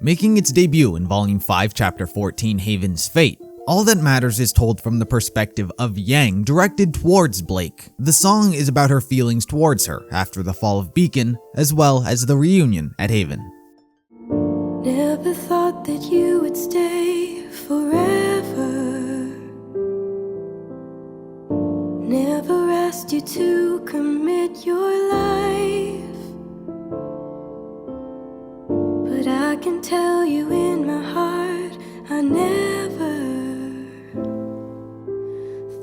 making its debut in Volume 5, Chapter 14, Haven's Fate. All That Matters is told from the perspective of Yang, directed towards Blake. The song is about her feelings towards her after the fall of Beacon, as well as the reunion at Haven. Never thought that you would stay forever. Never asked you to commit your life, but I can tell you in my heart I never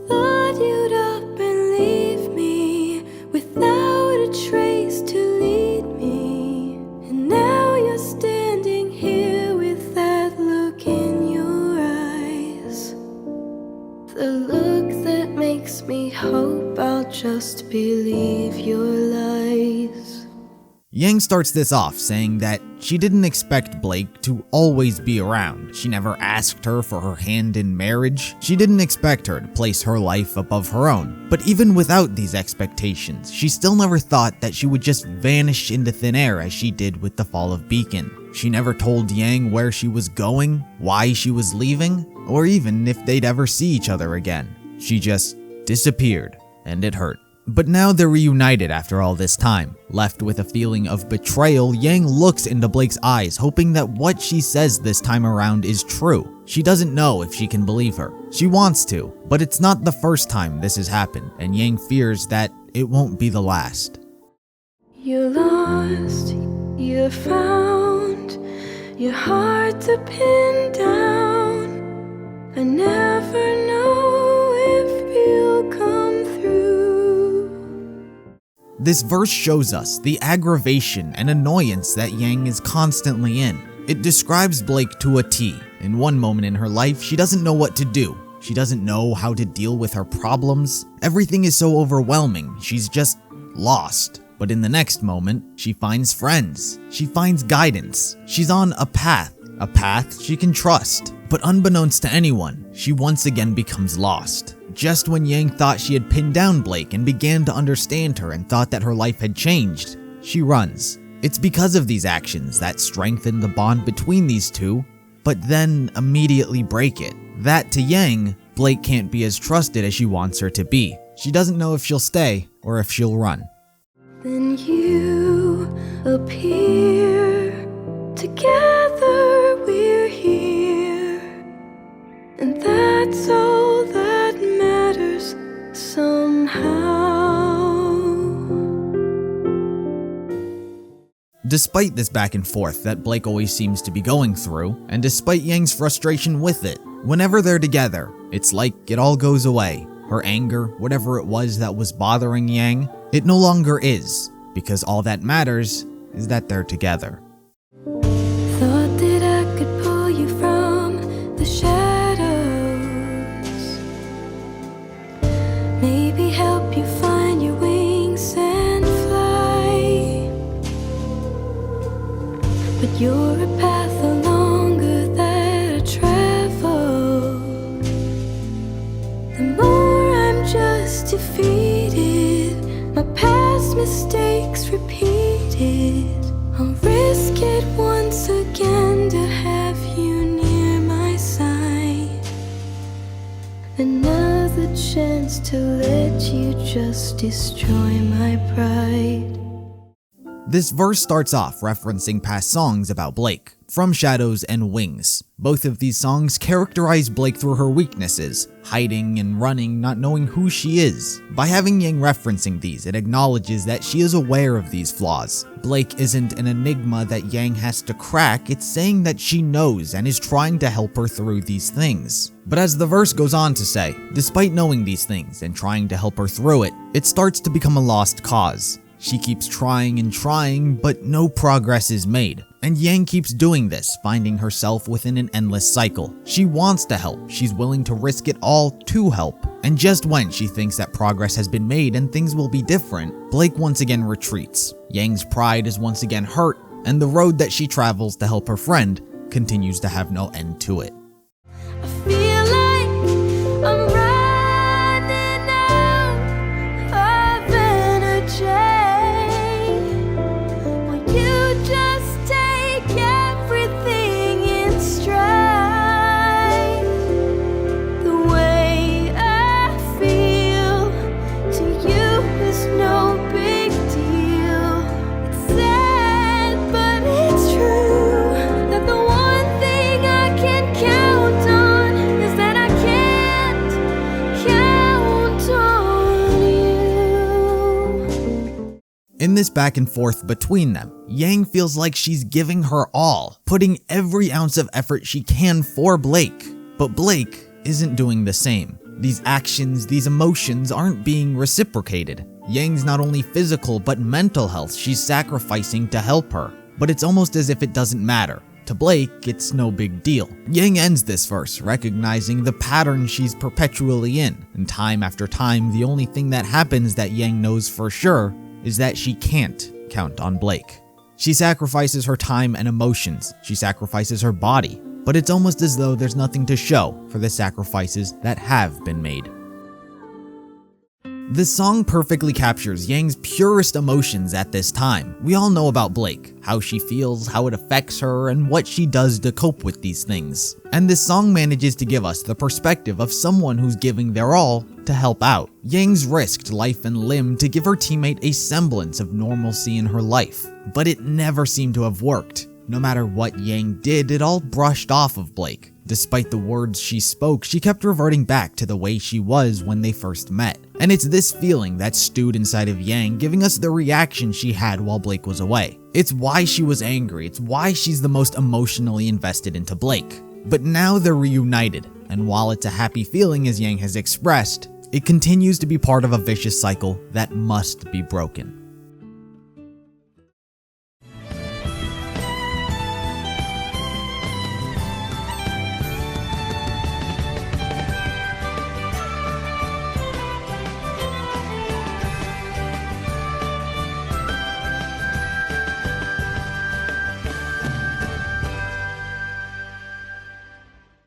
thought you'd up and leave me without a trace to lead me. And now you're standing here with that look in your eyes, the look that makes me hope I'll just believe your lies. Yang starts this off saying that she didn't expect Blake to always be around. She never asked her for her hand in marriage. She didn't expect her to place her life above her own. But even without these expectations, she still never thought that she would just vanish into thin air as she did with the fall of Beacon. She never told Yang where she was going, why she was leaving, or even if they'd ever see each other again. She just disappeared, and it hurt. But now they're reunited after all this time. Left with a feeling of betrayal, Yang looks into Blake's eyes, hoping that what she says this time around is true. She doesn't know if she can believe her. She wants to, but it's not the first time this has happened, and Yang fears that it won't be the last. You're lost, you're found, you're hard to pin down. I never know if you'll come through. This verse shows us the aggravation and annoyance that Yang is constantly in. It describes Blake to a T. In one moment in her life, she doesn't know what to do. She doesn't know how to deal with her problems. Everything is so overwhelming, she's just lost. But in the next moment, she finds friends. She finds guidance. She's on a path she can trust. But unbeknownst to anyone, she once again becomes lost. Just when Yang thought she had pinned down Blake and began to understand her and thought that her life had changed, she runs. It's because of these actions that strengthen the bond between these two, but then immediately break it. That to Yang, Blake can't be as trusted as she wants her to be. She doesn't know if she'll stay or if she'll run. Then you appear, together we're here, and that's all that matters somehow. Despite this back and forth that Blake always seems to be going through, and despite Yang's frustration with it, whenever they're together, it's like it all goes away. Her anger, whatever it was that was bothering Yang, it no longer is, because all that matters is that they're together. Thought that I could pull you from the shadows, maybe help you find your wings and fly, but you're a path no longer that I travel. The more I'm just defeated, my past mistakes repeated. I'll risk it once again to have you near my side. Another chance to let you just destroy my pride. This verse starts off referencing past songs about Blake, From Shadows and Wings. Both of these songs characterize Blake through her weaknesses, hiding and running, not knowing who she is. By having Yang referencing these, it acknowledges that she is aware of these flaws. Blake isn't an enigma that Yang has to crack, it's saying that she knows and is trying to help her through these things. But as the verse goes on to say, despite knowing these things and trying to help her through it, it starts to become a lost cause. She keeps trying and trying, but no progress is made. And Yang keeps doing this, finding herself within an endless cycle. She wants to help, she's willing to risk it all to help. And just when she thinks that progress has been made and things will be different, Blake once again retreats. Yang's pride is once again hurt, and the road that she travels to help her friend continues to have no end to it. I feel like I'm running out of energy. You just take everything this back and forth between them, Yang feels like she's giving her all, putting every ounce of effort she can for Blake. But Blake isn't doing the same. These actions, these emotions aren't being reciprocated. Yang's not only physical but mental health she's sacrificing to help her. But it's almost as if it doesn't matter. To Blake, it's no big deal. Yang ends this verse recognizing the pattern she's perpetually in, and time after time, the only thing that happens that Yang knows for sure is that she can't count on Blake. She sacrifices her time and emotions, she sacrifices her body, but it's almost as though there's nothing to show for the sacrifices that have been made. This song perfectly captures Yang's purest emotions at this time. We all know about Blake, how she feels, how it affects her, and what she does to cope with these things. And this song manages to give us the perspective of someone who's giving their all to help out. Yang's risked life and limb to give her teammate a semblance of normalcy in her life, but it never seemed to have worked. No matter what Yang did, it all brushed off of Blake. Despite the words she spoke, she kept reverting back to the way she was when they first met. And it's this feeling that stewed inside of Yang, giving us the reaction she had while Blake was away. It's why she was angry, it's why she's the most emotionally invested into Blake. But now they're reunited, and while it's a happy feeling as Yang has expressed, it continues to be part of a vicious cycle that must be broken.